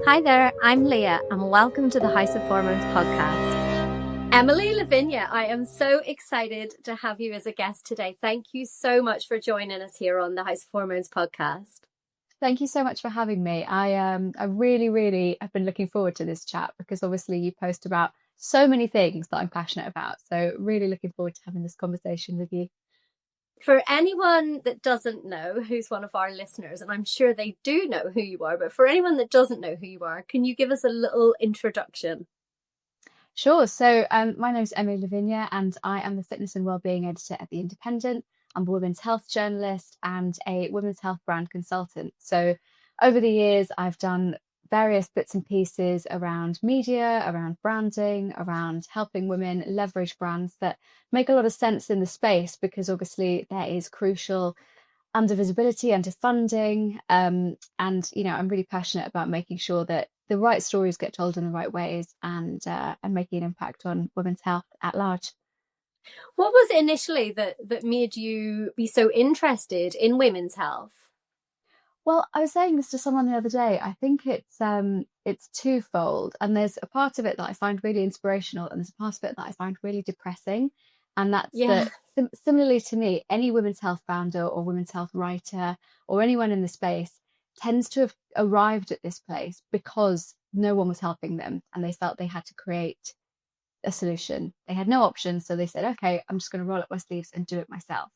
Hi there, I'm Leah, and welcome to the House of Hormones podcast. Emilie Lavinia, I am so excited to have you as a guest today. Thank you so much for joining us here on the House of Hormones podcast. Thank you so much for having me. I really have been looking forward to this chat because obviously you post about so many things that I'm passionate about. So really looking forward to having this conversation with you. For anyone that doesn't know who's one of our listeners, and I'm sure they do know who you are, but for anyone that doesn't know who you are, can you give us a little introduction? Sure. So my name is Emilie Lavinia and I am the fitness and wellbeing editor at The Independent. I'm a women's health journalist and a women's health brand consultant. So over the years, I've done various bits and pieces around media, around branding, around helping women leverage brands that make a lot of sense in the space because obviously there is crucial under visibility, under funding. And, I'm really passionate about making sure that the right stories get told in the right ways and making an impact on women's health at large. What was it initially that made you be so interested in women's health? Well, I was saying this to someone the other day. I think it's twofold, and there's a part of it that I find really inspirational, and there's a part of it that I find really depressing. And that's Yeah. that similarly to me, any women's health founder or women's health writer or anyone in the space tends to have arrived at this place because no one was helping them, and they felt they had to create a solution. They had no options, so they said, "Okay, I'm just going to roll up my sleeves and do it myself."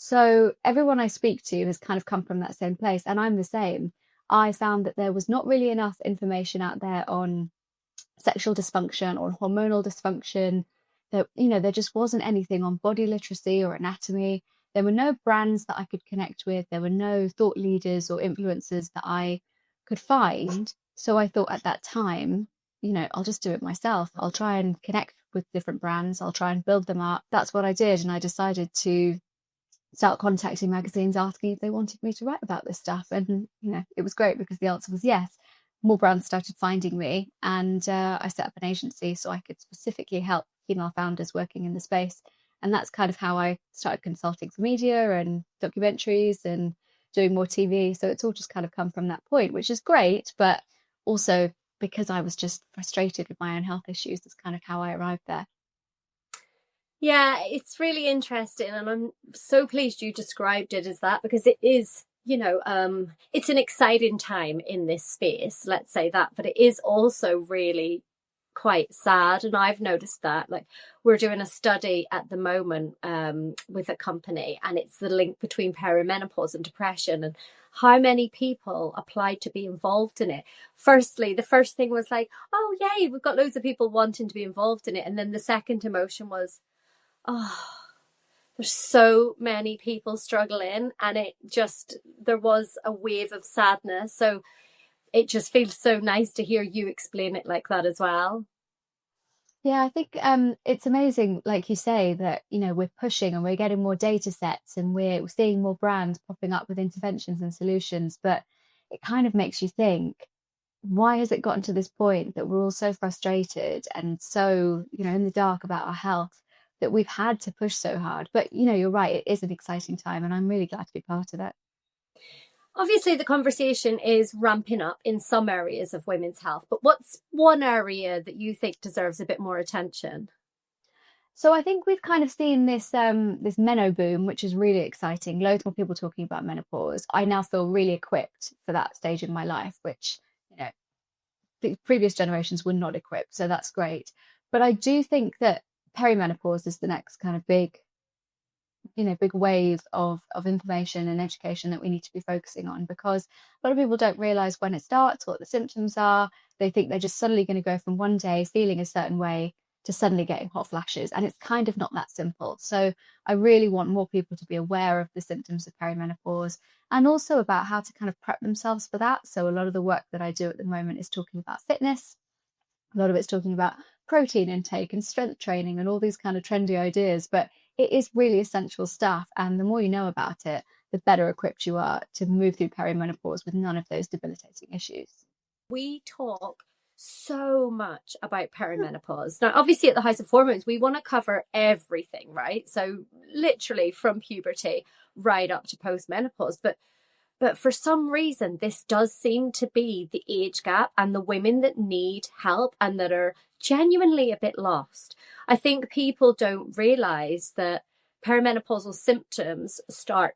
So everyone I speak to has kind of come from that same place, and I'm the same. I found that there was not really enough information out there on sexual dysfunction or hormonal dysfunction. That there just wasn't anything on body literacy or anatomy. There were no brands that I could connect with. There were no thought leaders or influencers that I could find. So I thought at that time, I'll just do it myself. I'll try and connect with different brands. I'll try and build them up. That's what I did, and I decided to start contacting magazines asking if they wanted me to write about this stuff. And, it was great because the answer was yes. More brands started finding me, and I set up an agency so I could specifically help female founders working in the space. And that's kind of how I started consulting for media and documentaries and doing more TV. So it's all just kind of come from that point, which is great. But also because I was just frustrated with my own health issues, that's kind of how I arrived there. Yeah, it's really interesting, and I'm so pleased you described it as that because it is, it's an exciting time in this space, let's say that, but it is also really quite sad. And I've noticed that, like, we're doing a study at the moment with a company, and it's the link between perimenopause and depression and how many people applied to be involved in it. Firstly, the first thing was like, oh yay, we've got loads of people wanting to be involved in it. And then the second emotion was, oh, there's so many people struggling, and there was a wave of sadness. So it just feels so nice to hear you explain it like that as well. Yeah, I think it's amazing, like you say, that we're pushing and we're getting more data sets and we're seeing more brands popping up with interventions and solutions. But it kind of makes you think, why has it gotten to this point that we're all so frustrated and so, in the dark about our health that we've had to push so hard? But you're right, it is an exciting time, and I'm really glad to be part of it. Obviously, the conversation is ramping up in some areas of women's health, but what's one area that you think deserves a bit more attention? So I think we've kind of seen this Menoboom, which is really exciting. Loads more people talking about menopause. I now feel really equipped for that stage in my life, which the previous generations were not equipped. So that's great. But I do think that perimenopause is the next kind of big wave of information and education that we need to be focusing on, because a lot of people don't realize when it starts, what the symptoms are. They think they're just suddenly going to go from one day feeling a certain way to suddenly getting hot flashes, and it's kind of not that simple. So I really want more people to be aware of the symptoms of perimenopause and also about how to kind of prep themselves for that. So a lot of the work that I do at the moment is talking about fitness. A lot of it's talking about protein intake and strength training and all these kind of trendy ideas, but it is really essential stuff. And the more you know about it, the better equipped you are to move through perimenopause with none of those debilitating issues. We talk so much about perimenopause. Now, obviously, at the House of Hormones, we want to cover everything, right? So, literally from puberty right up to postmenopause. But But for some reason, this does seem to be the age gap and the women that need help and that are genuinely a bit lost. I think people don't realize that perimenopausal symptoms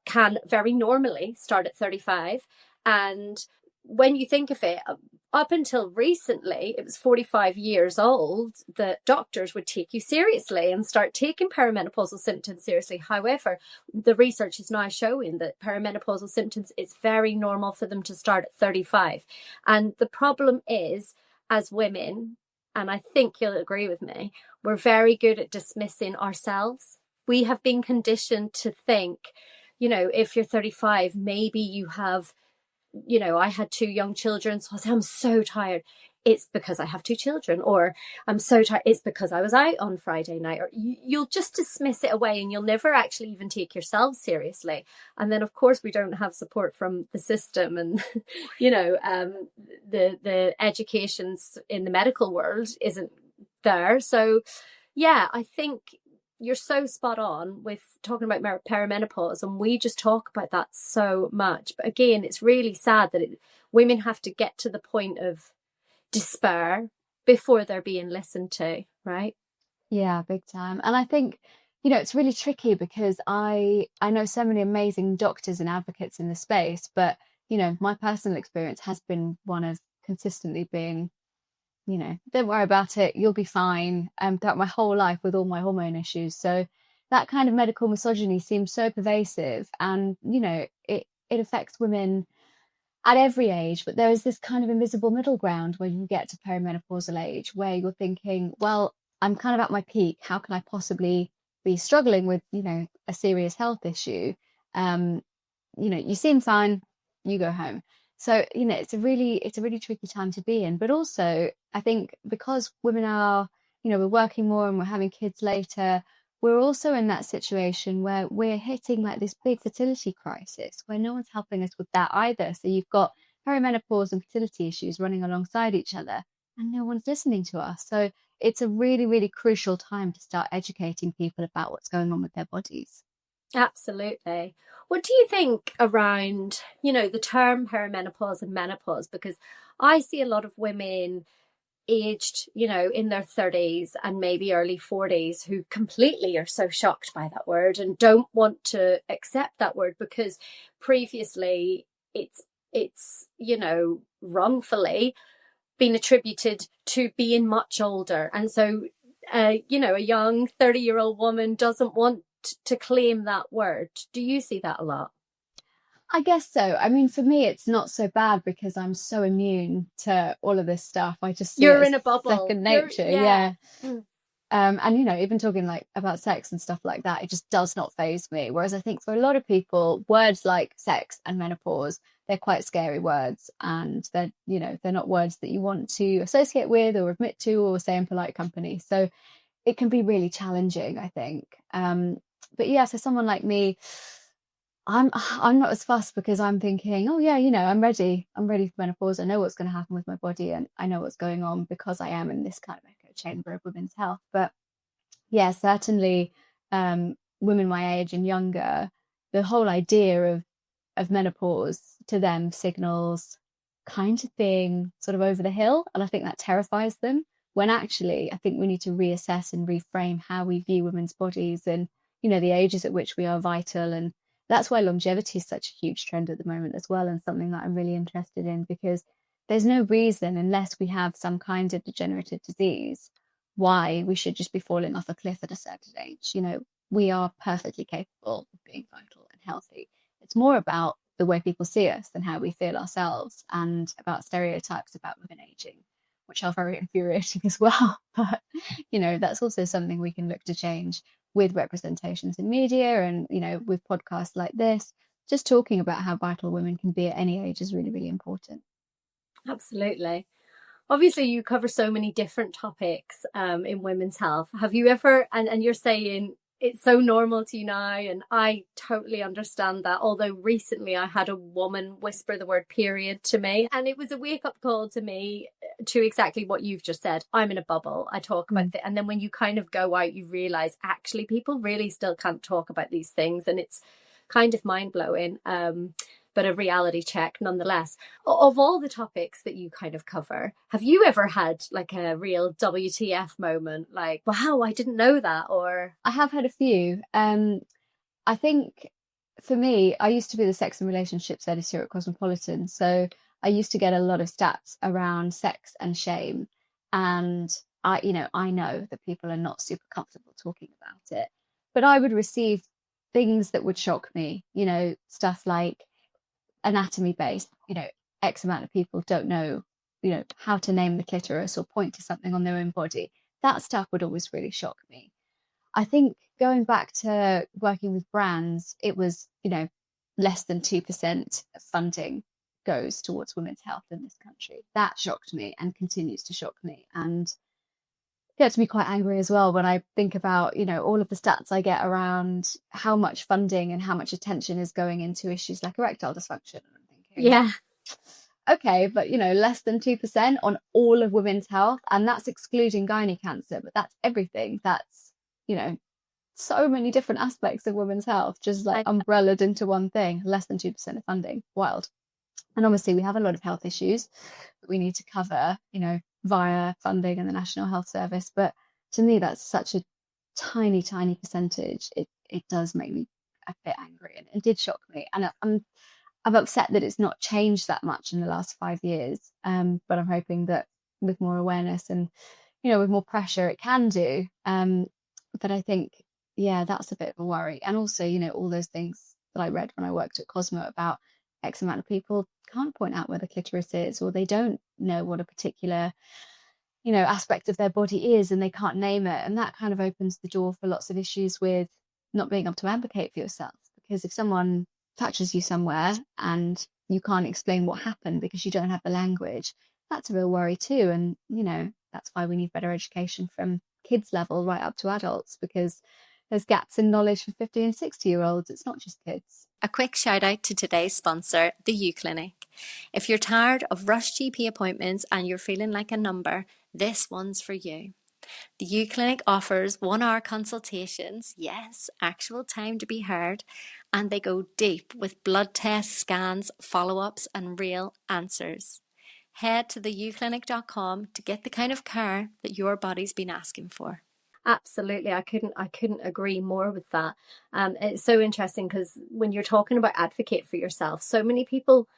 can very normally start at 35. And when you think of it, up until recently, it was 45 years old that doctors would take you seriously and start taking perimenopausal symptoms seriously. However, the research is now showing that perimenopausal symptoms, it's very normal for them to start at 35. And the problem is, as women, and I think you'll agree with me, we're very good at dismissing ourselves. We have been conditioned to think, if you're 35, maybe you have, I had 2 young children, so I say, I'm so tired. It's because I have 2 children, or I'm so tired. It's because I was out on Friday night, or you'll just dismiss it away and you'll never actually even take yourself seriously. And then, of course, we don't have support from the system and, the educations in the medical world isn't there. So, yeah, I think you're so spot on with talking about perimenopause, and we just talk about that so much. But again, it's really sad that women have to get to the point of despair before they're being listened to, right? Yeah, big time. And I think, it's really tricky because I know so many amazing doctors and advocates in the space, but, my personal experience has been one of consistently being, don't worry about it, you'll be fine, throughout my whole life with all my hormone issues. So that kind of medical misogyny seems so pervasive, and, it affects women at every age, but there is this kind of invisible middle ground when you get to perimenopausal age where you're thinking, well, I'm kind of at my peak. How can I possibly be struggling with, a serious health issue? You seem fine, you go home. So, it's a really tricky time to be in. But also, I think because women are, we're working more and we're having kids later, we're also in that situation where we're hitting like this big fertility crisis where no one's helping us with that either. So you've got perimenopause and fertility issues running alongside each other, and no one's listening to us. So it's a really, really crucial time to start educating people about what's going on with their bodies. Absolutely. What do you think around, the term perimenopause and menopause? Because I see a lot of women aged, in their 30s and maybe early 40s who completely are so shocked by that word and don't want to accept that word because previously it's wrongfully been attributed to being much older. And so, a young 30-year-old woman doesn't want to claim that word. Do you see that a lot? I guess so. I mean, for me, it's not so bad because I'm so immune to all of this stuff. I just see it You're as in a bubble. second nature. Yeah. Yeah. And even talking like about sex and stuff like that, it just does not faze me. Whereas I think for a lot of people, words like sex and menopause, they're quite scary words, and they're not words that you want to associate with or admit to or say in polite company. So it can be really challenging, I think. But yeah, so someone like me, I'm not as fussed because I'm thinking, oh yeah, I'm ready. I'm ready for menopause. I know what's going to happen with my body, and I know what's going on because I am in this kind of echo chamber of women's health. But yeah, certainly, women my age and younger, the whole idea of menopause to them signals kind of being sort of over the hill, and I think that terrifies them. When actually, I think we need to reassess and reframe how we view women's bodies and the ages at which we are vital. And that's why longevity is such a huge trend at the moment as well, and something that I'm really interested in, because there's no reason, unless we have some kind of degenerative disease, why we should just be falling off a cliff at a certain age. We are perfectly capable of being vital and healthy. It's more about the way people see us than how we feel ourselves, and about stereotypes about women aging, which are very infuriating as well. But that's also something we can look to change with representations in media and with podcasts like this. Just talking about how vital women can be at any age is really, really important. Absolutely. Obviously, you cover so many different topics in women's health. Have you ever, and you're saying it's so normal to you now, and I totally understand that. Although recently I had a woman whisper the word period to me, and it was a wake-up call to me to exactly what you've just said. I'm in a bubble. I talk about it. And then when you kind of go out, you realize actually people really still can't talk about these things, and it's kind of mind-blowing. but a reality check nonetheless. Of all the topics that you kind of cover, have you ever had like a real WTF moment? Like, wow, I didn't know that. Or I have had a few. I think for me, I used to be the sex and relationships editor at Cosmopolitan. So I used to get a lot of stats around sex and shame. And I know that people are not super comfortable talking about it, but I would receive things that would shock me, stuff like anatomy based, X amount of people don't know, how to name the clitoris or point to something on their own body. That stuff would always really shock me. I think going back to working with brands, it was, less than 2% of funding goes towards women's health in this country. That shocked me and continues to shock me. And gets me quite angry as well when I think about, all of the stats I get around how much funding and how much attention is going into issues like erectile dysfunction. And I'm thinking, yeah, okay, but less than 2% on all of women's health, and that's excluding gynae cancer, but that's everything. That's, so many different aspects of women's health just like I, umbrellaed into one thing. Less than 2% of funding. Wild. And obviously we have a lot of health issues that we need to cover, via funding and the National Health Service. But to me, that's such a tiny, tiny percentage. It does make me a bit angry, and it did shock me. And I'm upset that it's not changed that much in the last 5 years. But I'm hoping that with more awareness and, with more pressure, it can do. But I think, yeah, that's a bit of a worry. And also, all those things that I read when I worked at Cosmo about X amount of people can't point out where the clitoris is, or they don't know what a particular, aspect of their body is, and they can't name it. And that kind of opens the door for lots of issues with not being able to advocate for yourself. Because if someone touches you somewhere and you can't explain what happened because you don't have the language, that's a real worry too. And, that's why we need better education from kids level right up to adults, because there's gaps in knowledge for 50 and 60-year-olds. It's not just kids. a quick shout out to today's sponsor, the U Clinic. If you're tired of rush GP appointments and you're feeling like a number, this one's for you. The U Clinic offers 1 hour consultations, yes, actual time to be heard, and they go deep with blood tests, scans, follow-ups, and real answers. Head to theuclinic.com to get the kind of care that your body's been asking for. Absolutely, I couldn't agree more with that. It's so interesting because when you're talking about advocate for yourself, so many people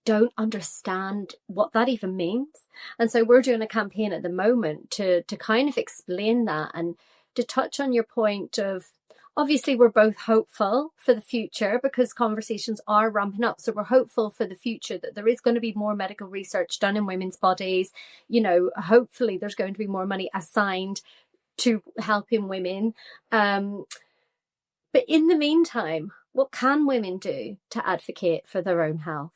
don't understand what that even means. And so we're doing a campaign at the moment to kind of explain that, and to touch on your point of, obviously we're both hopeful for the future because conversations are ramping up. So we're hopeful for the future that there is going to be more medical research done in women's bodies. Hopefully there's going to be more money assigned to helping women. But in the meantime, what can women do to advocate for their own health?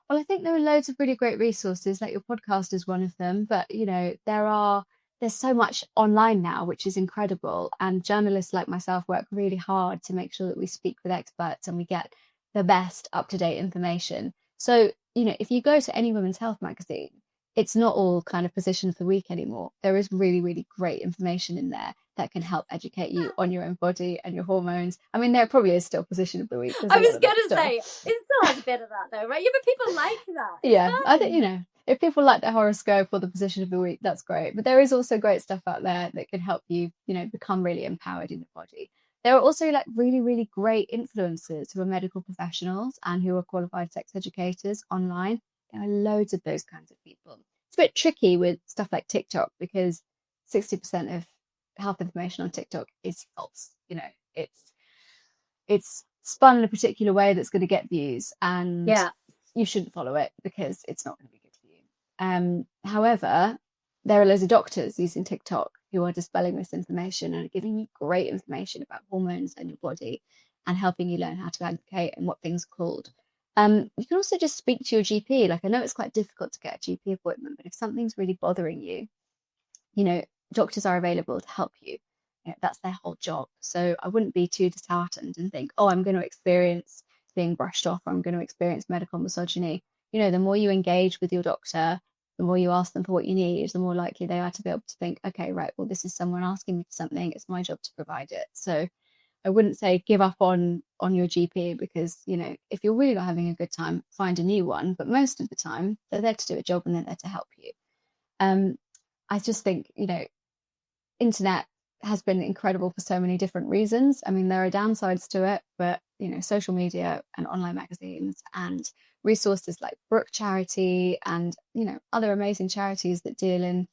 Well, I think there are loads of really great resources, like your podcast is one of them, but there's so much online now, which is incredible. And journalists like myself work really hard to make sure that we speak with experts and we get the best up-to-date information. So, if you go to any women's health magazine, it's not all kind of position of the week anymore. There is really, really great information in there that can help educate you on your own body and your hormones. I mean, there probably is still position of the week. I was going to say, it still has a bit of that though, right? Yeah, but people like that. Yeah, I think, if people like their horoscope or the position of the week, that's great. But there is also great stuff out there that can help you, become really empowered in the body. There are also like really, really great influencers who are medical professionals and who are qualified sex educators online. There are loads of those kinds of people. It's a bit tricky with stuff like TikTok because 60% of health information on TikTok is false. It's spun in a particular way that's going to get views, and you shouldn't follow it because it's not going to be good for you. However, there are loads of doctors using TikTok who are dispelling this information and are giving you great information about hormones and your body and helping you learn how to advocate and what things are called. You can also just speak to your GP. Like, I know it's quite difficult to get a GP appointment, but if something's really bothering you, doctors are available to help you. That's their whole job. So I wouldn't be too disheartened and think, oh, I'm going to experience being brushed off, or I'm going to experience medical misogyny. The more you engage with your doctor, the more you ask them for what you need, the more likely they are to be able to think, okay, right, well, this is someone asking me for something. It's my job to provide it. So I wouldn't say give up on your GP, because, you know, if you're really not having a good time, find a new one. But most of the time, they're there to do a job and they're there to help you. I just think, you know, internet has been incredible for so many different reasons. I mean, there are downsides to it, but, you know, social media and online magazines and resources like Brook Charity and, you know, other amazing charities that deal in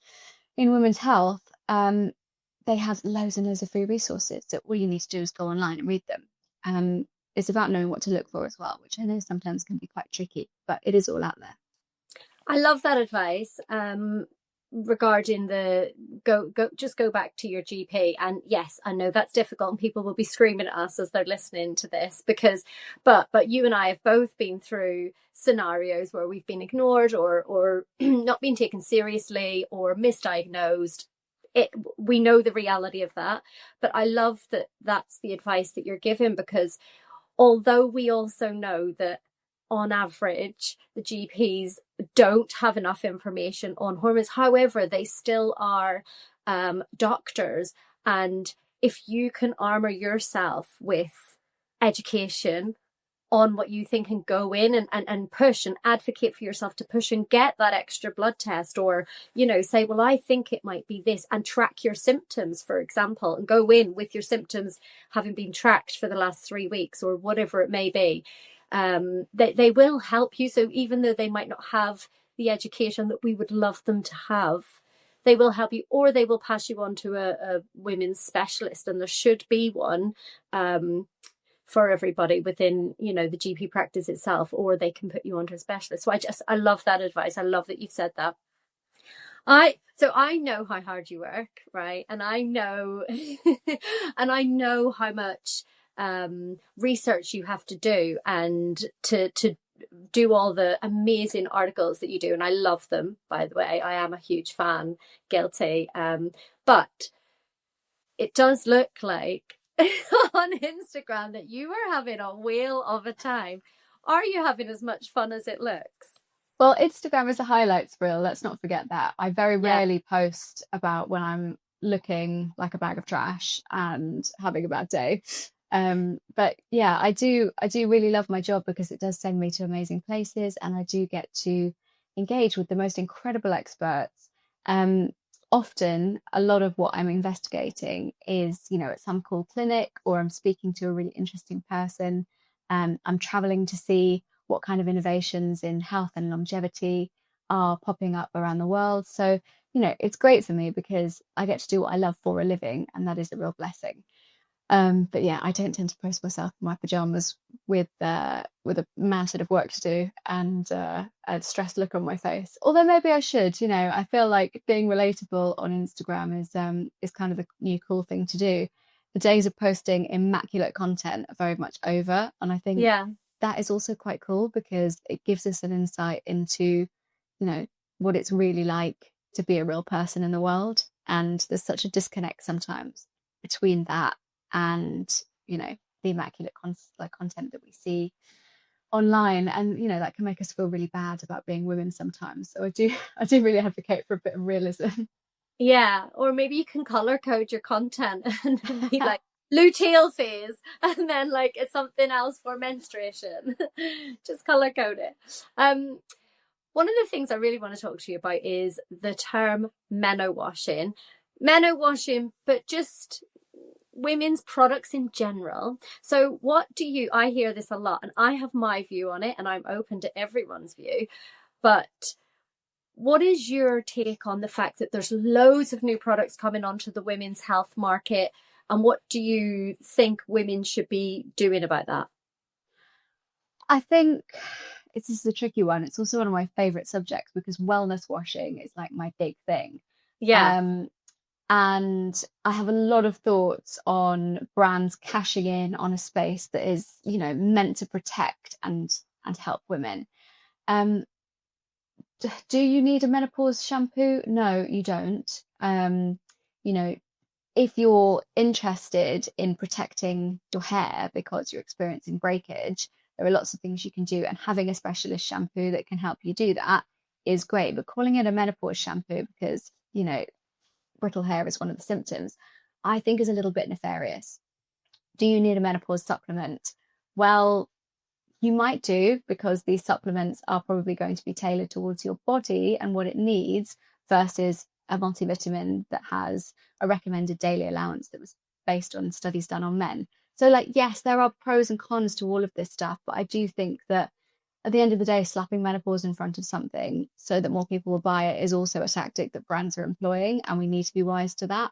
women's health, they have loads and loads of free resources that all you need to do is go online and read them. It's about knowing what to look for as well, which I know sometimes can be quite tricky, but it is all out there. I love that advice. Regarding the go back to your GP. And yes, I know that's difficult and people will be screaming at us as they're listening to this, because but you and I have both been through scenarios where we've been ignored or not been taken seriously or misdiagnosed. We know the reality of that, but I love that that's the advice that you're giving, because although we also know that on average, the GPs don't have enough information on hormones. However, they still are doctors. And if you can armor yourself with education on what you think and go in and push and advocate for yourself to push and get that extra blood test, or, you know, say, well, I think it might be this, and track your symptoms, for example, and go in with your symptoms having been tracked for the last 3 weeks or whatever it may be. They will help you. So even though they might not have the education that we would love them to have, they will help you, or they will pass you on to a women's specialist, and there should be one for everybody within, you know, the GP practice itself, or they can put you onto a specialist. So I love that advice. I love that you've said that. I know how hard you work, right? And I know and I know how much research you have to do, and to do all the amazing articles that you do, and I love them, by the way. I am a huge fan, guilty, but it does look like on Instagram that you are having a whale of a time. Are you having as much fun as it looks? Well, Instagram is a highlights reel. Let's not forget that. I very rarely post about when I'm looking like a bag of trash and having a bad day. But yeah, I do really love my job, because it does send me to amazing places, and I do get to engage with the most incredible experts. Often a lot of what I'm investigating is, you know, at some cool clinic, or I'm speaking to a really interesting person. I'm traveling to see what kind of innovations in health and longevity are popping up around the world. So, you know, it's great for me because I get to do what I love for a living, and that is a real blessing. But yeah, I don't tend to post myself in my pajamas with a mountain of work to do and a stressed look on my face. Although maybe I should. You know, I feel like being relatable on Instagram is kind of the new cool thing to do. The days of posting immaculate content are very much over, and I think that is also quite cool, because it gives us an insight into, you know, what it's really like to be a real person in the world. And there's such a disconnect sometimes between that and, you know, the immaculate content that we see online, and, you know, that can make us feel really bad about being women sometimes. So I do really advocate for a bit of realism. Yeah, or maybe you can color code your content and be like luteal phase, and then like it's something else for menstruation. Just color code it. One of the things I really want to talk to you about is the term menowashing. Menowashing, but just women's products in general. So I hear this a lot, and I have my view on it, and I'm open to everyone's view, but what is your take on the fact that there's loads of new products coming onto the women's health market, and what do you think women should be doing about that? I think this is a tricky one. It's also one of my favorite subjects, because wellness washing is like my big thing. Yeah. And I have a lot of thoughts on brands cashing in on a space that is, you know, meant to protect and help women. Do you need a menopause shampoo? No, you don't. You know, if you're interested in protecting your hair because you're experiencing breakage, there are lots of things you can do, and having a specialist shampoo that can help you do that is great. But calling it a menopause shampoo because, you know, brittle hair is one of the symptoms, I think is a little bit nefarious. Do you need a menopause supplement? Well, you might do, because these supplements are probably going to be tailored towards your body and what it needs versus a multivitamin that has a recommended daily allowance that was based on studies done on men. So, like, yes, there are pros and cons to all of this stuff, but I do think that at the end of the day, slapping menopause in front of something so that more people will buy it is also a tactic that brands are employing, and we need to be wise to that.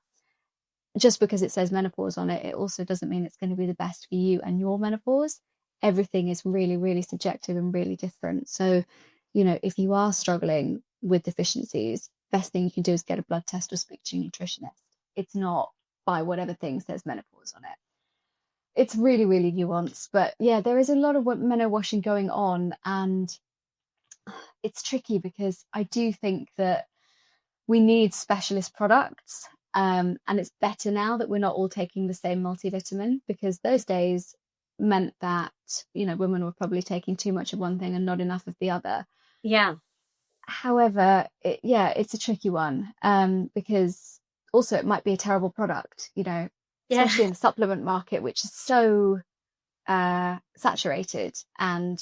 Just because it says menopause on it, it also doesn't mean it's going to be the best for you and your menopause. Everything is really, really subjective and really different. So, if you are struggling with deficiencies, best thing you can do is get a blood test or speak to your nutritionist. It's not by whatever thing says menopause on it. It's really, really nuanced. But yeah, there is a lot of menowashing going on, and it's tricky because I do think that we need specialist products. And it's better now that we're not all taking the same multivitamin, because those days meant that, women were probably taking too much of one thing and not enough of the other. Yeah. However, it's a tricky one, because also it might be a terrible product, especially in the supplement market, which is so saturated. And,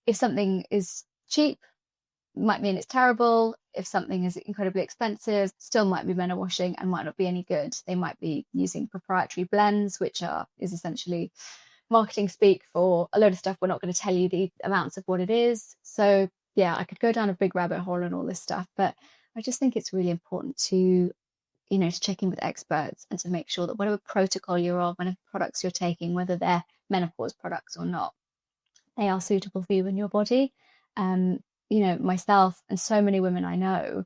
if something is cheap, might mean it's terrible. If something is incredibly expensive, still might be menowashing and might not be any good. They might be using proprietary blends, which is essentially marketing speak for a load of stuff we're not going to tell you the amounts of what it is. So yeah, I could go down a big rabbit hole and all this stuff, but I just think it's really important to to check in with experts and to make sure that whatever protocol you're on, whatever products you're taking, whether they're menopause products or not, they are suitable for you and your body. Myself and so many women I know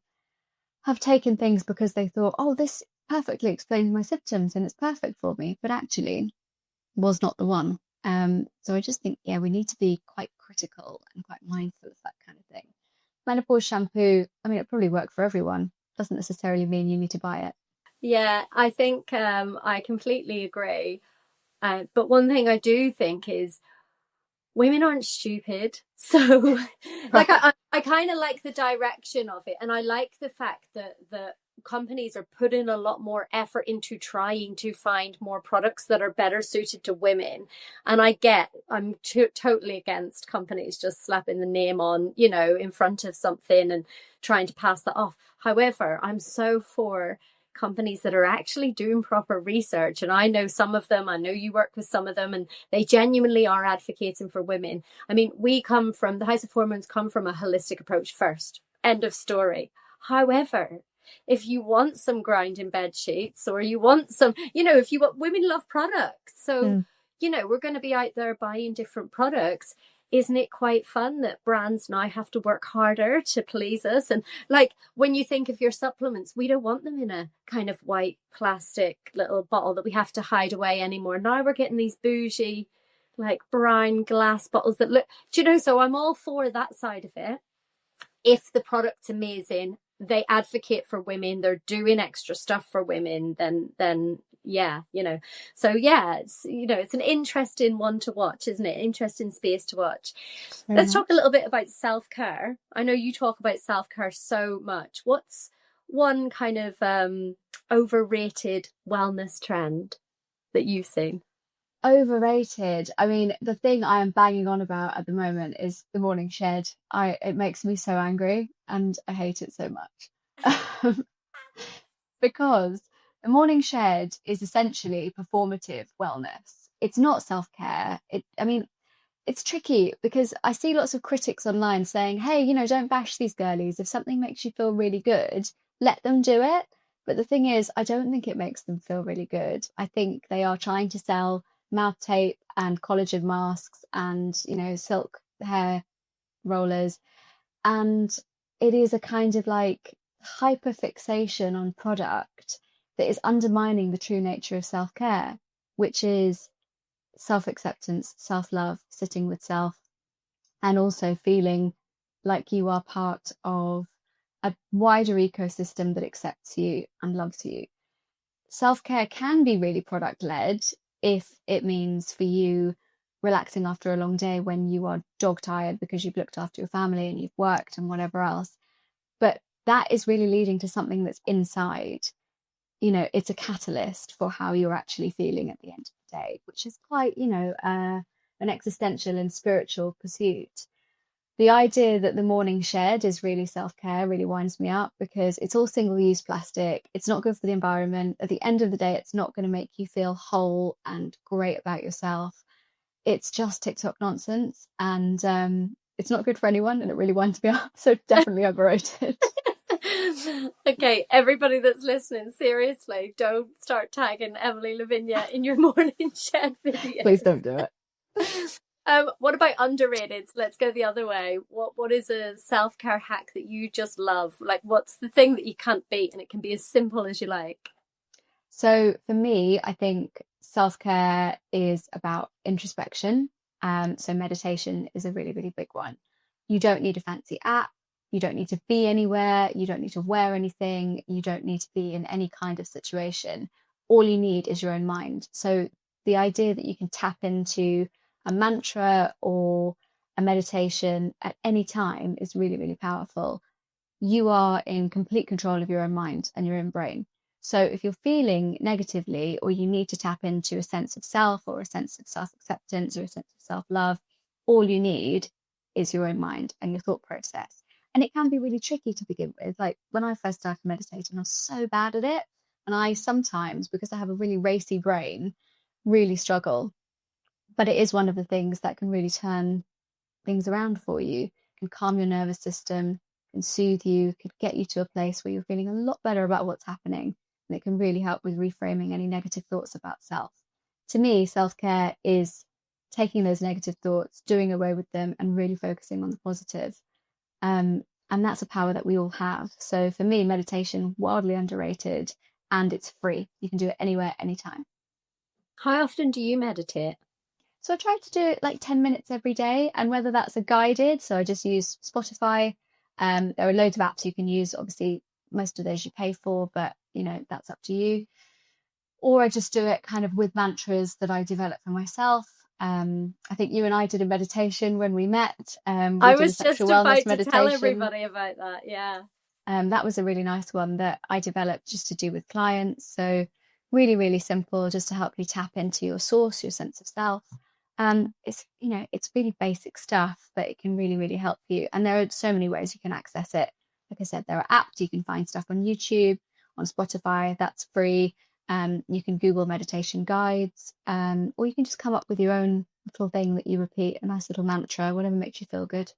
have taken things because they thought, oh, this perfectly explains my symptoms and it's perfect for me, but actually was not the one. So I just think, we need to be quite critical and quite mindful of that kind of thing. Menopause shampoo, I mean, it probably works for everyone. Doesn't necessarily mean you need to buy it. Yeah, I think I completely agree. But one thing I do think is women aren't stupid. So like I kind of like the direction of it, and I like the fact that the companies are putting a lot more effort into trying to find more products that are better suited to women. And I'm totally against companies just slapping the name on, in front of something and trying to pass that off. However, I'm so for companies that are actually doing proper research, and I know some of them, I know you work with some of them, and they genuinely are advocating for women. I mean, the House of Hormones come from a holistic approach first, end of story. However, if you want some grinding bed sheets, or you want some, if you want, women love products, so we're going to be out there buying different products. Isn't it quite fun that brands now have to work harder to please us? And like, when you think of your supplements, we don't want them in a kind of white plastic little bottle that we have to hide away anymore. Now we're getting these bougie, like brown glass bottles that look, so I'm all for that side of it. If the product's amazing, they advocate for women, they're doing extra stuff for women, then yeah, so yeah, it's an interesting one to watch, isn't it? Interesting space to watch. Let's talk a little bit about self-care. I know you talk about self-care so much. What's one kind of overrated wellness trend that you've seen? Overrated. I mean, the thing I am banging on about at the moment is the morning shed. It makes me so angry and I hate it so much. Because the morning shed is essentially performative wellness. It's not self-care. It's tricky because I see lots of critics online saying, hey, don't bash these girlies. If something makes you feel really good, let them do it. But the thing is, I don't think it makes them feel really good. I think they are trying to sell mouth tape and collagen masks and, silk hair rollers. And it is a kind of like hyper fixation on product that is undermining the true nature of self-care, which is self-acceptance, self-love, sitting with self, and also feeling like you are part of a wider ecosystem that accepts you and loves you. Self-care can be really product-led if it means for you relaxing after a long day when you are dog tired because you've looked after your family and you've worked and whatever else. But that is really leading to something that's inside. It's a catalyst for how you're actually feeling at the end of day, which is quite, an existential and spiritual pursuit. The idea that the morning shed is really self-care really winds me up, because it's all single-use plastic. It's not good for the environment. At the end of the day, it's not going to make you feel whole and great about yourself. It's just TikTok nonsense, and it's not good for anyone, and it really winds me up. So definitely overrated. Okay, everybody that's listening, seriously, don't start tagging Emilie Lavinia in your morning shed videos. Please don't do it. What about underrated? Let's go the other way. What is a self-care hack that you just love? Like, what's the thing that you can't beat? And it can be as simple as you like. So for me, I think self-care is about introspection. So meditation is a really, really big one. You don't need a fancy app. You don't need to be anywhere. You don't need to wear anything. You don't need to be in any kind of situation. All you need is your own mind. So the idea that you can tap into a mantra or a meditation at any time is really, really powerful. You are in complete control of your own mind and your own brain. So if you're feeling negatively, or you need to tap into a sense of self, or a sense of self-acceptance, or a sense of self-love, all you need is your own mind and your thought process. And it can be really tricky to begin with. Like when I first started meditating, I was so bad at it. And I sometimes, because I have a really racy brain, really struggle. But it is one of the things that can really turn things around for you, can calm your nervous system, can soothe you, could get you to a place where you're feeling a lot better about what's happening. And it can really help with reframing any negative thoughts about self. To me, self-care is taking those negative thoughts, doing away with them, and really focusing on the positive. And that's a power that we all have. So for me, meditation, wildly underrated, and it's free. You can do it anywhere, anytime. How often do you meditate? So I try to do it like 10 minutes every day, and whether that's a guided, so I just use Spotify. There are loads of apps you can use. Obviously, most of those you pay for, but that's up to you. Or I just do it kind of with mantras that I develop for myself. I think you and I did a meditation when we met. We I did a was just sexual wellness about to tell meditation. everybody about that. Yeah. That was a really nice one that I developed just to do with clients. So really, really simple, just to help you tap into your source, your sense of self. And it's really basic stuff, but it can really, really help you. And there are so many ways you can access it. Like I said, there are apps. You can find stuff on YouTube, on Spotify. That's free. You can Google meditation guides, or you can just come up with your own little thing that you repeat, a nice little mantra, whatever makes you feel good.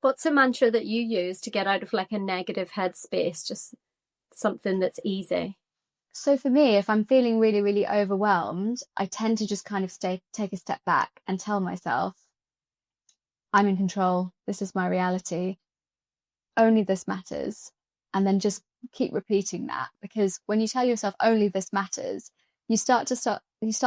What's a mantra that you use to get out of like a negative headspace? Just something that's easy. So for me, if I'm feeling really, really overwhelmed, I tend to just kind of take a step back and tell myself, I'm in control. This is my reality. Only this matters. And then just keep repeating that, because when you tell yourself only this matters, you start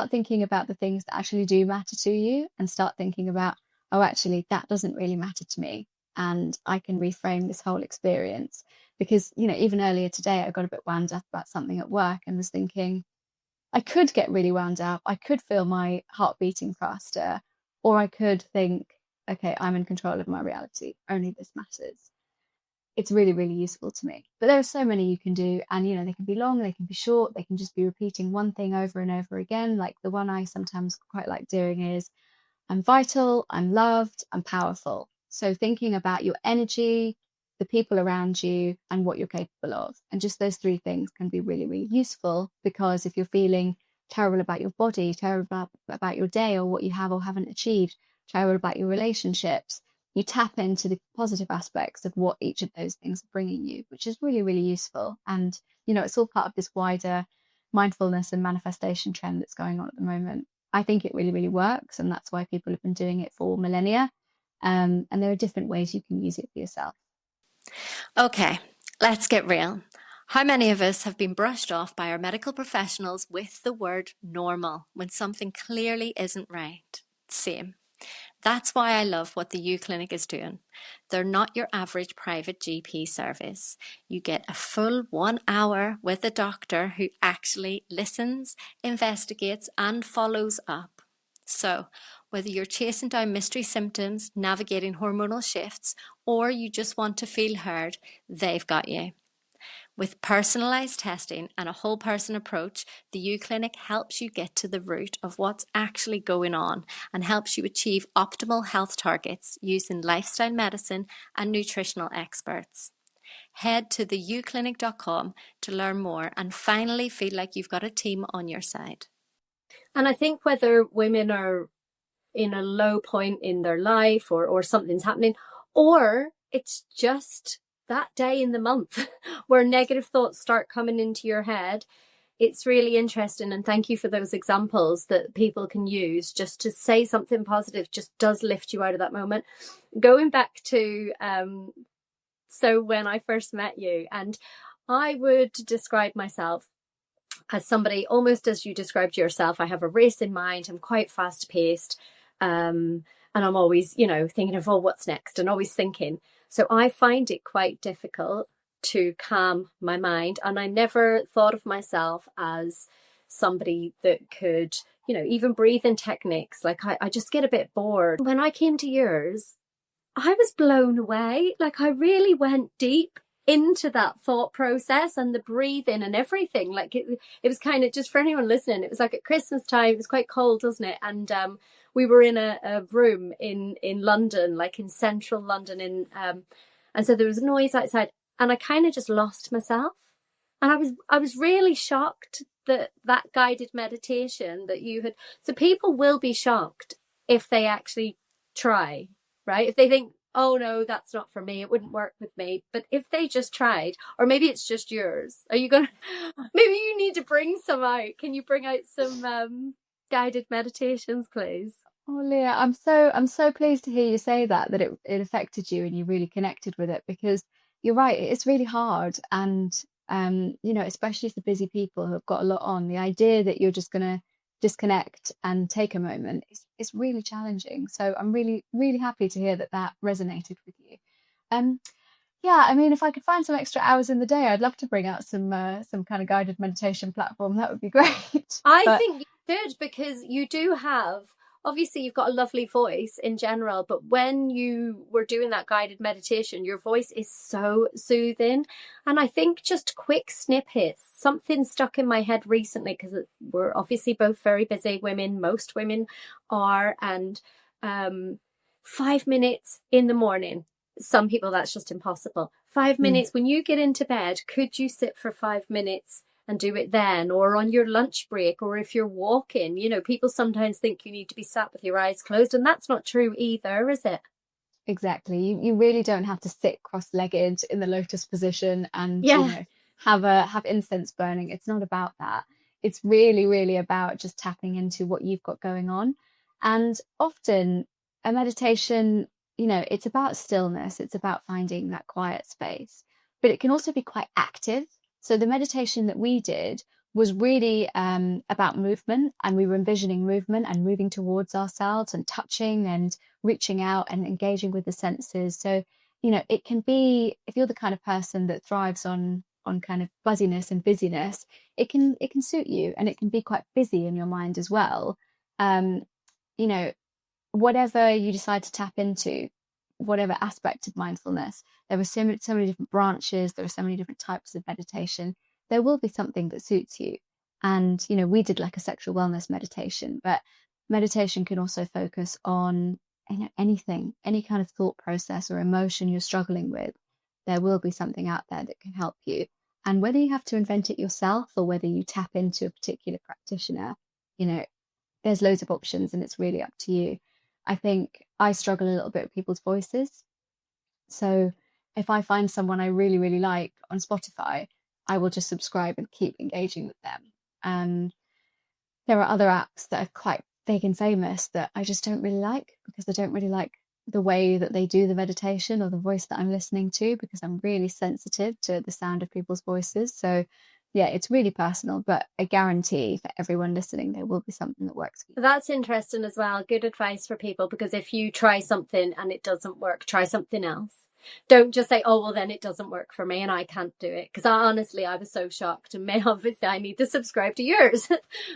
thinking about the things that actually do matter to you, and start thinking about, oh, actually, that doesn't really matter to me. And I can reframe this whole experience. Because, even earlier today, I got a bit wound up about something at work and was thinking, I could get really wound up. I could feel my heart beating faster, or I could think, okay, I'm in control of my reality. Only this matters. It's really, really useful to me. But there are so many you can do, and they can be long, they can be short, they can just be repeating one thing over and over again. Like the one I sometimes quite like doing is, I'm vital, I'm loved, I'm powerful. So thinking about your energy, the people around you, and what you're capable of. And just those three things can be really, really useful, because if you're feeling terrible about your body, terrible about your day, or what you have or haven't achieved, terrible about your relationships, you tap into the positive aspects of what each of those things are bringing you, which is really, really useful. And, it's all part of this wider mindfulness and manifestation trend that's going on at the moment. I think it really, really works, and that's why people have been doing it for millennia. And there are different ways you can use it for yourself. Okay, let's get real. How many of us have been brushed off by our medical professionals with the word normal when something clearly isn't right? Same. That's why I love what the U Clinic is doing. They're not your average private GP service. You get a full 1 hour with a doctor who actually listens, investigates, and follows up. So, whether you're chasing down mystery symptoms, navigating hormonal shifts, or you just want to feel heard, they've got you. With personalized testing and a whole person approach, the U Clinic helps you get to the root of what's actually going on and helps you achieve optimal health targets using lifestyle medicine and nutritional experts. Head to theuclinic.com to learn more and finally feel like you've got a team on your side. And I think whether women are in a low point in their life or something's happening, or it's just that day in the month where negative thoughts start coming into your head, it's really interesting. And thank you for those examples that people can use. Just to say something positive just does lift you out of that moment. Going back to so when I first met you, and I would describe myself as somebody almost as you described yourself. I have a race in mind. I'm quite fast paced. And I'm always, thinking of, oh, what's next, and always thinking. So I find it quite difficult to calm my mind. And I never thought of myself as somebody that could, even breathing techniques. Like I just get a bit bored. When I came to yours, I was blown away. Like I really went deep into that thought process and the breathing and everything. Like it was kind of, just for anyone listening, it was like at Christmas time. It was quite cold, wasn't it? And we were in a room in London, like in central London, and so there was noise outside, and I kind of just lost myself. And I was really shocked that guided meditation that you had. So people will be shocked if they actually try, right? If they think, oh no, that's not for me, it wouldn't work with me. But if they just tried, or maybe it's just yours, maybe you need to bring some out. Can you bring out some guided meditations, please? Oh, Leah, I'm so pleased to hear you say that it affected you and you really connected with it, because you're right, it's really hard. And especially for busy people who have got a lot on, the idea that you're just gonna disconnect and take a moment is really challenging. So I'm really, really happy to hear that resonated with you. Yeah, I mean, if I could find some extra hours in the day, I'd love to bring out some kind of guided meditation platform. That would be great. I think you should, because you do have, obviously you've got a lovely voice in general, but when you were doing that guided meditation, your voice is so soothing. And I think just quick snippets, something stuck in my head recently, because we're obviously both very busy women, most women are, and 5 minutes in the morning. Some people, that's just impossible. 5 minutes when you get into bed, could you sit for 5 minutes and do it then, or on your lunch break, or if you're walking? People sometimes think you need to be sat with your eyes closed, and that's not true either, is it? Exactly. You really don't have to sit cross-legged in the lotus position and have incense burning. It's not about that. It's really, really about just tapping into what you've got going on. And often a meditation, it's about stillness. It's about finding that quiet space, but it can also be quite active. So the meditation that we did was really about movement, and we were envisioning movement and moving towards ourselves and touching and reaching out and engaging with the senses. So, it can be, if you're the kind of person that thrives on kind of buzziness and busyness, it can suit you, and it can be quite busy in your mind as well. Whatever you decide to tap into, whatever aspect of mindfulness, there are so many different branches, there are so many different types of meditation. There will be something that suits you. And, we did like a sexual wellness meditation, but meditation can also focus on anything, any kind of thought process or emotion you're struggling with. There will be something out there that can help you. And whether you have to invent it yourself or whether you tap into a particular practitioner, there's loads of options, and it's really up to you. I think I struggle a little bit with people's voices. So if I find someone I really, really like on Spotify, I will just subscribe and keep engaging with them. And there are other apps that are quite big and famous that I just don't really like, because I don't really like the way that they do the meditation or the voice that I'm listening to, because I'm really sensitive to the sound of people's voices. So yeah, it's really personal, but I guarantee for everyone listening, there will be something that works for you. That's interesting as well. Good advice for people, because if you try something and it doesn't work, try something else. Don't just say, oh, well, then it doesn't work for me and I can't do it. Because I was so shocked, and obviously I need to subscribe to yours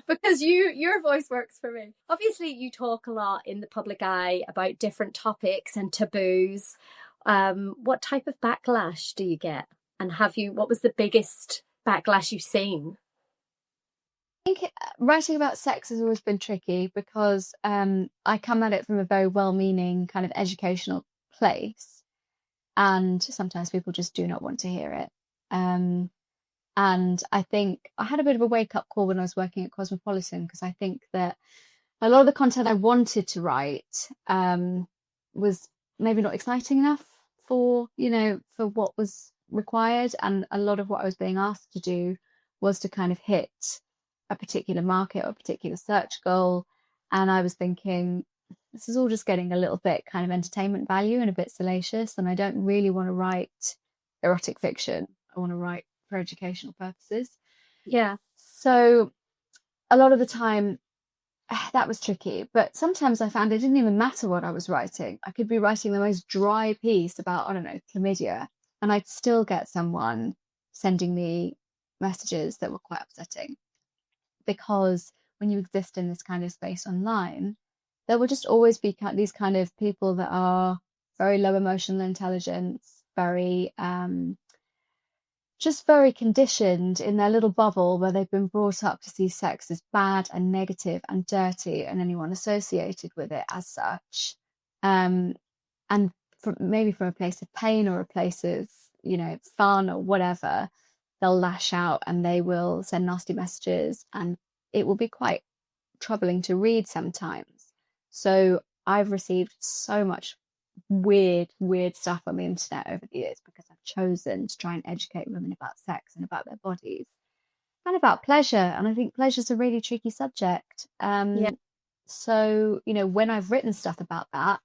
because your voice works for me. Obviously, you talk a lot in the public eye about different topics and taboos. What type of backlash do you get? And what was the biggest backlash you've seen? I think writing about sex has always been tricky because I come at it from a very well-meaning kind of educational place, and sometimes people just do not want to hear it. And I think I had a bit of a wake-up call when I was working at Cosmopolitan, because I think that a lot of the content I wanted to write was maybe not exciting enough for, for what was required. And a lot of what I was being asked to do was to kind of hit a particular market or a particular search goal. And I was thinking, this is all just getting a little bit kind of entertainment value and a bit salacious. And I don't really want to write erotic fiction. I want to write for educational purposes. Yeah. So a lot of the time, that was tricky, but sometimes I found it didn't even matter what I was writing. I could be writing the most dry piece about, I don't know, chlamydia, and I'd still get someone sending me messages that were quite upsetting, because when you exist in this kind of space online, there will just always be these kind of people that are very low emotional intelligence, very just very conditioned in their little bubble where they've been brought up to see sex as bad and negative and dirty, and anyone associated with it as such. And maybe from a place of pain or a place of, fun or whatever, they'll lash out and they will send nasty messages, and it will be quite troubling to read sometimes. So I've received so much weird stuff on the internet over the years because I've chosen to try and educate women about sex and about their bodies and about pleasure. And I think pleasure's a really tricky subject. Yeah. So, when I've written stuff about that,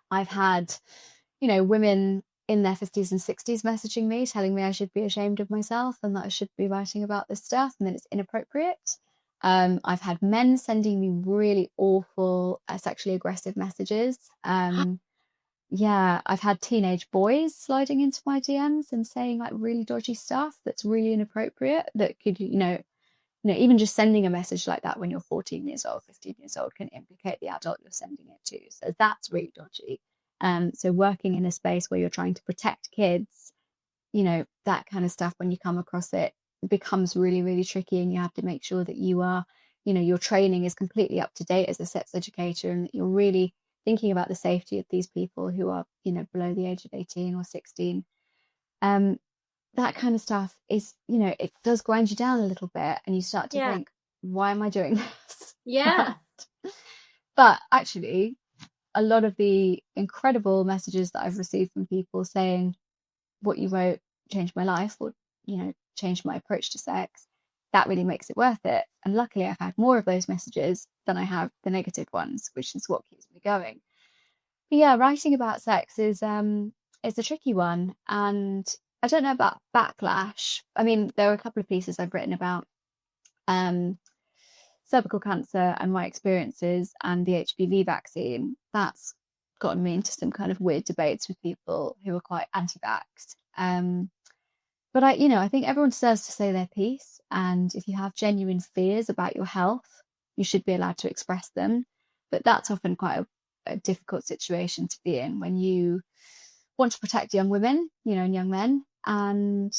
I've had, women in their 50s and 60s messaging me, telling me I should be ashamed of myself and that I should be writing about this stuff and that it's inappropriate. I've had men sending me really awful, sexually aggressive messages. Yeah, I've had teenage boys sliding into my DMs and saying like really dodgy stuff that's really inappropriate, that could, even just sending a message like that when you're 14 years old, 15 years old can implicate the adult you're sending it to. So that's really dodgy. So working in a space where you're trying to protect kids, that kind of stuff, when you come across it, becomes really, really tricky, and you have to make sure that you are, your training is completely up to date as a sex educator, and that you're really thinking about the safety of these people who are, below the age of 18 or 16. That kind of stuff is, it does grind you down a little bit, and you start to think, why am I doing this? Yeah. But actually, a lot of the incredible messages that I've received from people saying, what you wrote changed my life, or, changed my approach to sex, that really makes it worth it. And luckily I've had more of those messages than I have the negative ones, which is what keeps me going. But yeah, writing about sex is a tricky one. And I don't know about backlash. I mean, there are a couple of pieces I've written about cervical cancer and my experiences and the HPV vaccine. That's gotten me into some kind of weird debates with people who are quite anti-vaxxed. But I think everyone deserves to say their piece. And if you have genuine fears about your health, you should be allowed to express them. But that's often quite a difficult situation to be in when you want to protect young women, and young men, and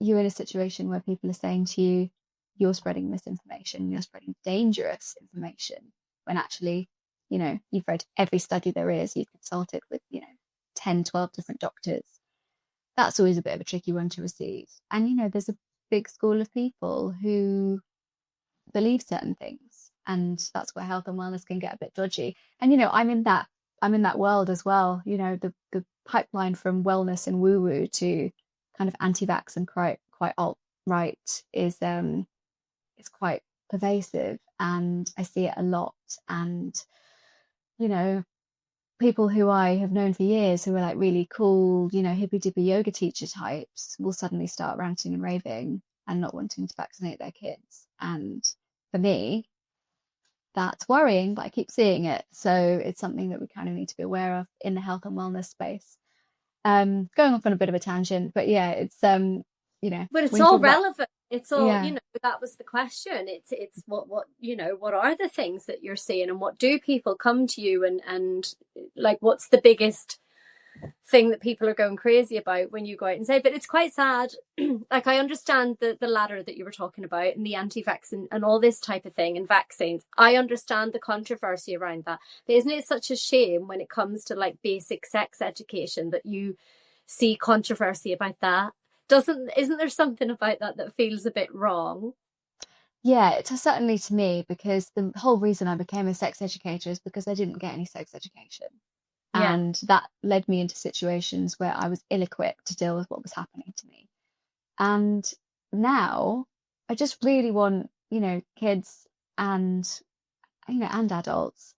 you're in a situation where people are saying to you, you're spreading misinformation, you're spreading dangerous information, when actually, you've read every study there is, you've consulted with, 10, 12 different doctors. That's always a bit of a tricky one to receive. And, there's a big school of people who believe certain things, and that's where health and wellness can get a bit dodgy. And, I'm in that world as well. The pipeline from wellness and woo-woo to kind of anti-vax and quite alt-right is quite pervasive, and I see it a lot. And, people who I have known for years who are like really cool, hippy dippy yoga teacher types will suddenly start ranting and raving and not wanting to vaccinate their kids. And for me, that's worrying, but I keep seeing it. So it's something that we kind of need to be aware of in the health and wellness space. Going off on a bit of a tangent, but yeah, it's but it's all relevant. It's all, Yeah. That was the question. It's what what are the things that you're seeing, and what do people come to you and like, what's the biggest thing that people are going crazy about when you go out and say. But it's quite sad. Like, I understand the ladder that you were talking about and the anti-vaccine and all this type of thing and vaccines. I understand the controversy around that. But isn't it such a shame when it comes to like basic sex education that you see controversy about that? Isn't there something about that that feels a bit wrong? Yeah, it's certainly to me, because the whole reason I became a sex educator is because I didn't get any sex education. Yeah. And that led me into situations where I was ill-equipped to deal with what was happening to me. And now I just really want, kids and, and adults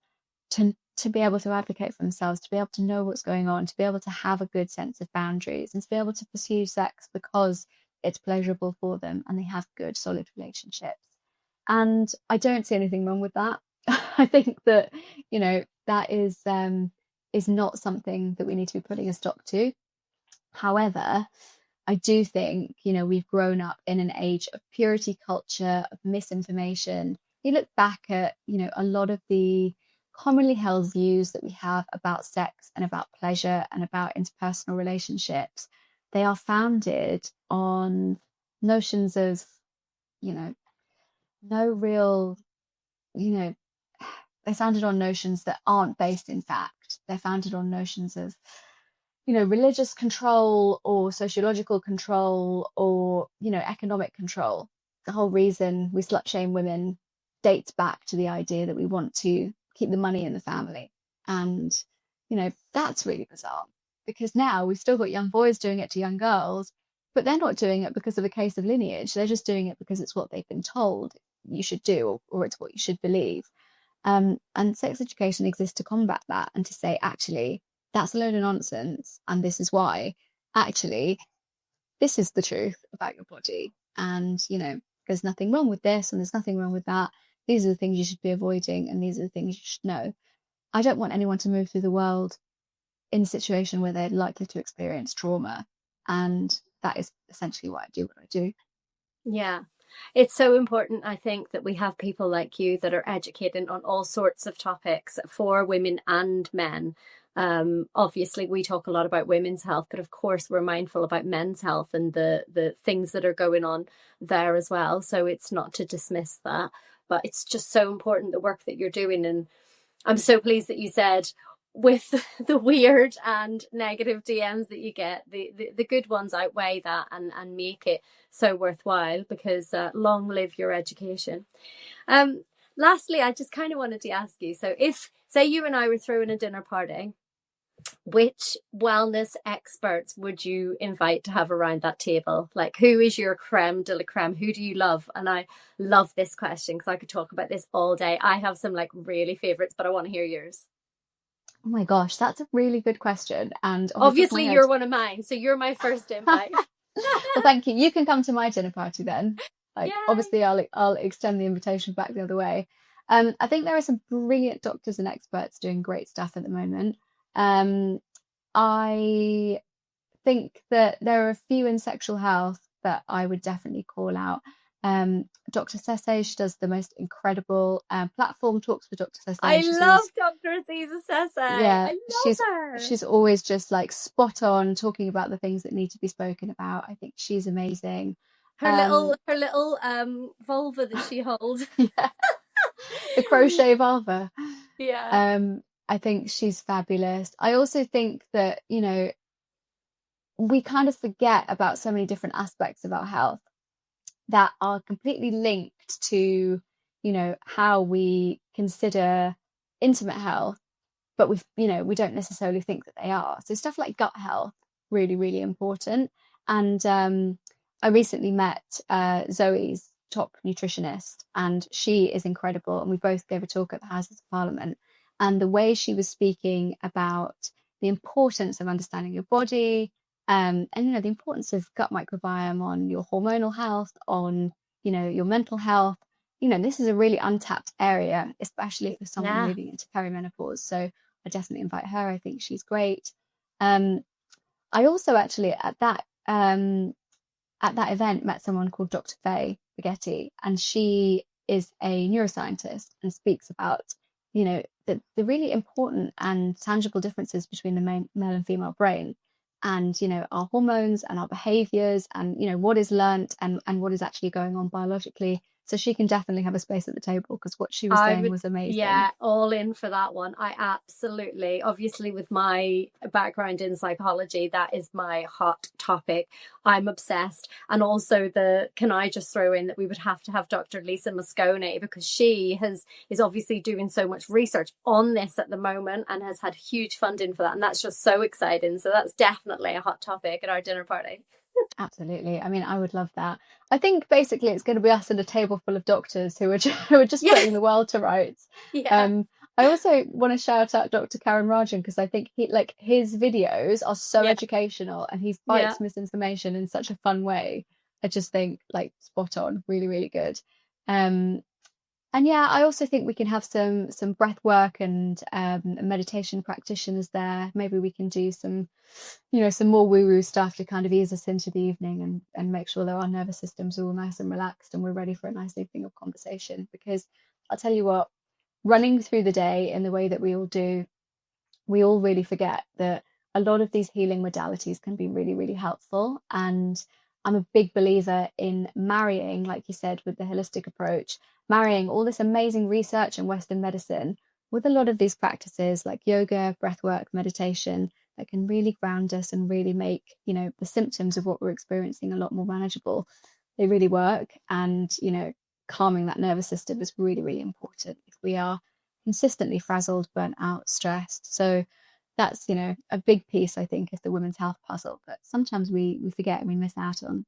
to be able to advocate for themselves, to be able to know what's going on, to be able to have a good sense of boundaries, and to be able to pursue sex because it's pleasurable for them and they have good, solid relationships. And I don't see anything wrong with that. I think that, that is not something that we need to be putting a stop to. However, I do think, we've grown up in an age of purity culture, of misinformation. You look back at, a lot of the commonly held views that we have about sex and about pleasure and about interpersonal relationships. They are founded on notions of, no real, you know, they're founded on notions that aren't based in fact. They're founded on notions of, religious control or sociological control or, economic control. The whole reason we slut shame women dates back to the idea that we want to keep the money in the family. And, that's really bizarre, because now we've still got young boys doing it to young girls, but they're not doing it because of a case of lineage. They're just doing it because it's what they've been told you should do, or it's what you should believe. And sex education exists to combat that and to say, actually, that's a load of nonsense. And this is why, actually, this is the truth about your body. And, there's nothing wrong with this and there's nothing wrong with that. These are the things you should be avoiding and these are the things you should know. I don't want anyone to move through the world in a situation where they're likely to experience trauma. And that is essentially why I do what I do. Yeah. It's so important, I think, that we have people like you that are educating on all sorts of topics for women and men. Obviously, we talk a lot about women's health, but of course, we're mindful about men's health and the things that are going on there as well. So it's not to dismiss that, but it's just so important, the work that you're doing. And I'm so pleased that you said, with the weird and negative DMs that you get, the good ones outweigh that and make it so worthwhile, because long live your education. Lastly, I just kind of wanted to ask you, so if, say, you and I were throwing a dinner party, which wellness experts would you invite to have around that table? Like, who is your creme de la creme? Who do you love? And I love this question because I could talk about this all day. I have some like really favorites, but I want to hear yours. Oh my gosh, that's a really good question. And obviously you're one of mine, so you're my first invite. Well, thank you. You can come to my dinner party then. Like, yay. Obviously, I'll extend the invitation back the other way. I think there are some brilliant doctors and experts doing great stuff at the moment. I think that there are a few in sexual health that I would definitely call out. Dr. Sese, she does the most incredible platform talks with Dr. Sese. I love Dr. Aziza Sese. Yeah, I love her. She's always just like spot on talking about the things that need to be spoken about. I think she's amazing. Her little vulva that she holds. Yeah. The crochet vulva. Yeah. I think she's fabulous. I also think that, we kind of forget about so many different aspects of our health that are completely linked to, how we consider intimate health, but we don't necessarily think that they are. So stuff like gut health, really, really important. And I recently met Zoe's top nutritionist, and she is incredible. And we both gave a talk at the Houses of Parliament. And the way she was speaking about the importance of understanding your body, and the importance of gut microbiome on your hormonal health, on your mental health. This is a really untapped area, especially for someone moving into perimenopause. So I definitely invite her. I think she's great. I also actually at that event met someone called Dr. Faye Baghetti, and she is a neuroscientist and speaks about the really important and tangible differences between the male and female brain, and our hormones and our behaviors, and what is learnt and what is actually going on biologically. So she can definitely have a space at the table, because what she was saying was amazing. Yeah, all in for that one. I absolutely, obviously with my background in psychology, that is my hot topic. I'm obsessed. And also can I just throw in that we would have to have Dr. Lisa Moscone, because she is obviously doing so much research on this at the moment and has had huge funding for that. And that's just so exciting. So that's definitely a hot topic at our dinner party. Absolutely. I mean, I would love that. I think basically it's going to be us and a table full of doctors who are just putting the world to rights. Yeah. I also want to shout out Dr. Karen Rajan, because I think his videos are so educational, and he fights misinformation in such a fun way. I just think spot on, really, really good. And I also think we can have some breath work and meditation practitioners there. Maybe we can do some more woo-woo stuff to kind of ease us into the evening and make sure that our nervous system's all nice and relaxed and we're ready for a nice evening of conversation. Because I'll tell you what, running through the day in the way that we all do, we all really forget that a lot of these healing modalities can be really, really helpful. And I'm a big believer in marrying, like you said, with the holistic approach, marrying all this amazing research in Western medicine with a lot of these practices like yoga, breathwork, meditation, that can really ground us and really make, the symptoms of what we're experiencing a lot more manageable. They really work. And, calming that nervous system is really, really important if we are consistently frazzled, burnt out, stressed. So that's, a big piece, I think, of the women's health puzzle that sometimes we forget and we miss out on.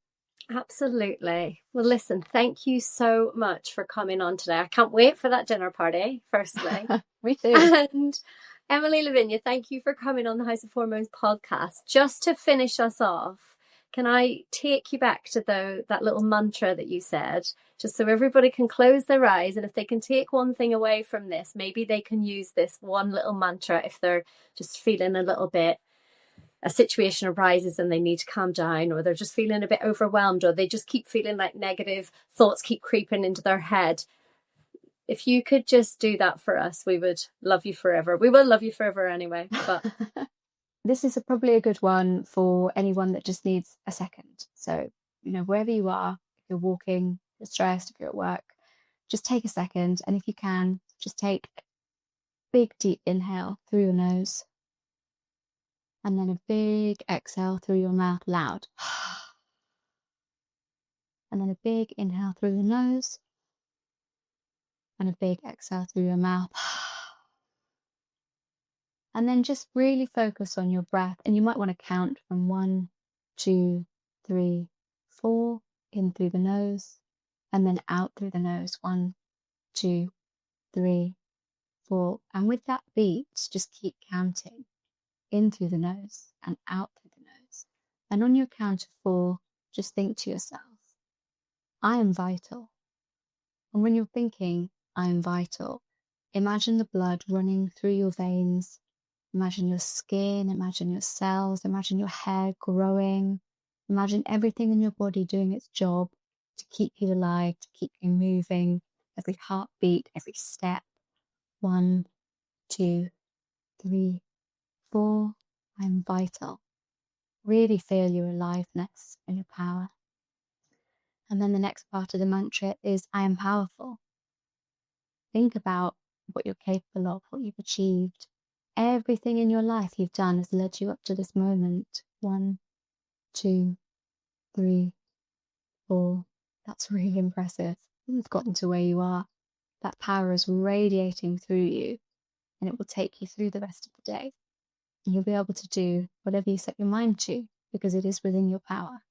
Absolutely. Well, listen, thank you so much for coming on today. I can't wait for that dinner party, firstly. Me too. And Emilie Lavinia, thank you for coming on the House of Hormones podcast. Just to finish us off, can I take you back to that little mantra that you said, just so everybody can close their eyes, and if they can take one thing away from this, maybe they can use this one little mantra if they're just feeling a situation arises and they need to calm down, or they're just feeling a bit overwhelmed, or they just keep feeling like negative thoughts keep creeping into their head. If you could just do that for us, we would love you forever. We will love you forever anyway. But this is probably a good one for anyone that just needs a second. So, wherever you are, if you're walking, if you're stressed, if you're at work, just take a second. And if you can, just take a big deep inhale through your nose, and then a big exhale through your mouth loud. And then a big inhale through your nose, and a big exhale through your mouth. And then just really focus on your breath. And you might want to count from 1, 2, 3, 4, in through the nose, and then out through the nose. 1, 2, 3, 4. And with that beat, just keep counting in through the nose and out through the nose. And on your count of 4, just think to yourself, I am vital. And when you're thinking, I am vital, imagine the blood running through your veins. Imagine your skin, imagine your cells, imagine your hair growing. Imagine everything in your body doing its job to keep you alive, to keep you moving. Every heartbeat, every step. 1, 2, 3, 4. I'm vital. Really feel your aliveness and your power. And then the next part of the mantra is I am powerful. Think about what you're capable of, what you've achieved. Everything in your life you've done has led you up to this moment. 1, 2, 3, 4. That's really impressive. You've gotten to where you are. That power is radiating through you, and it will take you through the rest of the day. And you'll be able to do whatever you set your mind to, because it is within your power.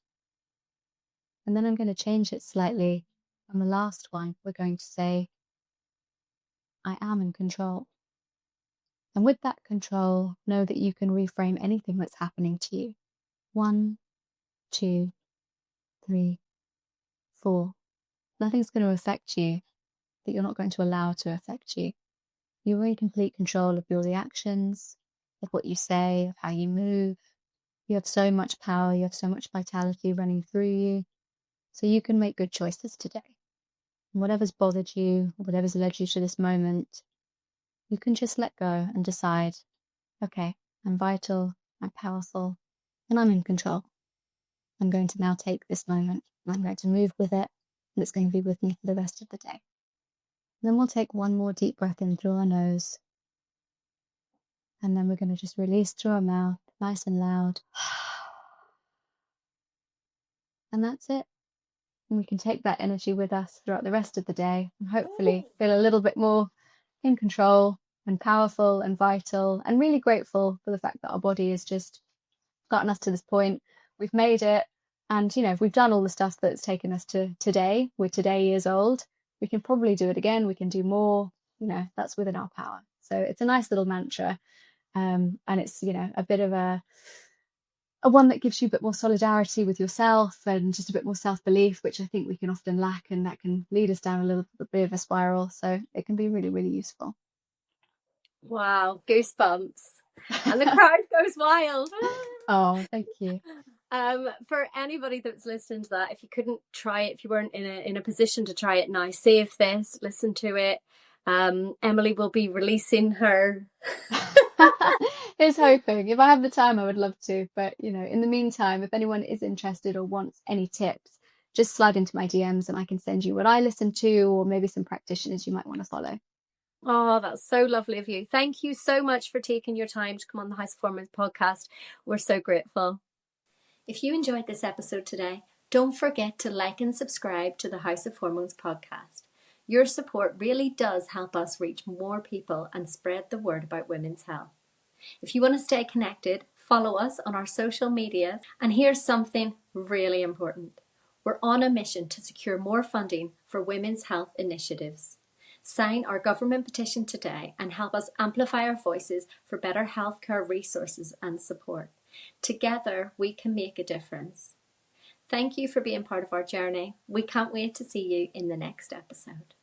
And then I'm going to change it slightly. On the last one, we're going to say, I am in control. And with that control, know that you can reframe anything that's happening to you. 1, 2, 3, 4. Nothing's going to affect you that you're not going to allow to affect you. You're in complete control of your reactions, of what you say, of how you move. You have so much power, you have so much vitality running through you. So you can make good choices today. And whatever's bothered you, whatever's led you to this moment, you can just let go and decide, okay, I'm vital, I'm powerful, and I'm in control. I'm going to now take this moment and I'm going to move with it, and it's going to be with me for the rest of the day. Then we'll take one more deep breath in through our nose, and then we're going to just release through our mouth, nice and loud. And that's it. And we can take that energy with us throughout the rest of the day and hopefully feel a little bit more in control and powerful and vital, and really grateful for the fact that our body has just gotten us to this point. We've made it. And, you know, if we've done all the stuff that's taken us to today, we're today years old, we can probably do it again. We can do more. You know, that's within our power. So it's a nice little mantra. And it's, you know, a bit of a one that gives you a bit more solidarity with yourself and just a bit more self-belief, which I think we can often lack, and that can lead us down a little bit of a spiral. So it can be really, really useful. Wow, goosebumps. And the crowd goes wild. Oh, thank you. For anybody that's listening to that, if you couldn't try it, if you weren't in a position to try it now, save this, listen to it. Emilie will be releasing her. Here's hoping. If I have the time, I would love to. But, you know, in the meantime, if anyone is interested or wants any tips, just slide into my DMs and I can send you what I listen to, or maybe some practitioners you might want to follow. Oh, that's so lovely of you. Thank you so much for taking your time to come on the House of Hormones podcast. We're so grateful. If you enjoyed this episode today, don't forget to like and subscribe to the House of Hormones podcast. Your support really does help us reach more people and spread the word about women's health. If you want to stay connected, follow us on our social media. And here's something really important. We're on a mission to secure more funding for women's health initiatives. Sign our government petition today and help us amplify our voices for better healthcare resources and support. Together, we can make a difference. Thank you for being part of our journey. We can't wait to see you in the next episode.